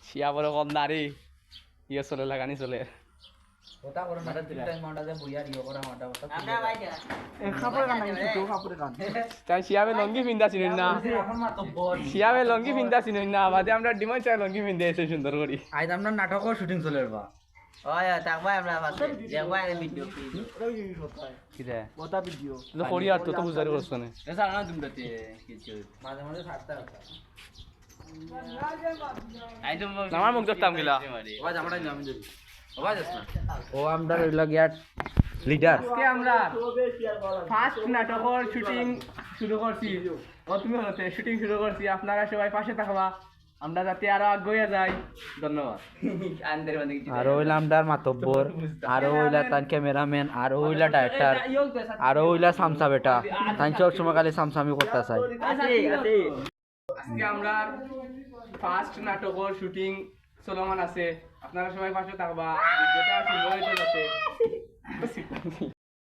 শিয়া বড় কম নারী ইয়ে চলে লাগানি চলে ওটা করো না টাইম মাটা দে বইয়া দিও করা মাটা কথা আমরা ভাই যা খাপড় কান নাই তো খাপড় কান তাই শিয়াবে লঙ্গি পিন্দা চিনুন না এখন মা তো বল শিয়াবে লঙ্গি পিন্দা চিনুন না বাদে আমরা ডিমান্ড চাই লঙ্গি পিন্দে এসে সুন্দর করি আজ আমরা নাটকও শুটিং চলে বা ওই তাকবা আমরা পাশে দেখবা এই ভিডিও কি রে ওটা ভিডিও তো করি আর তো বুঝারি করছ না এসা না তুমি দতে কিছু মাঝে মাঝে থাকতে হবে আই তো আমার মুখ দেখতাম গিলা আওয়াজ আমরা নাম দিই আওয়াজ আসনা ও আমরা রইল গিয়া লিডার আজকে আমরা ফার্স্ট নাটকের শুটিং শুরু করছি ও তুমি হতে শুটিং শুরু করছি আপনারা সবাই পাশে থাকবা আমরা যাতে আরো আগে যাই ধন্যবাদ আন্দের মানে কিছু আর হইলা আমদার মাতব্বর আর হইলা তান ক্যামেরাম্যান আর হইলা ডাইরেক্টর আর হইলা সামসা বেটা তান সব সময় খালি সামসামি করতে চাই আছে আছে আজকে আমরা ফার্স্ট নাটকের শুটিং চলমান আছে আপনারা সবাই পাশে থাকবা ভিডিওটা সুন্দর হইতে যাচ্ছে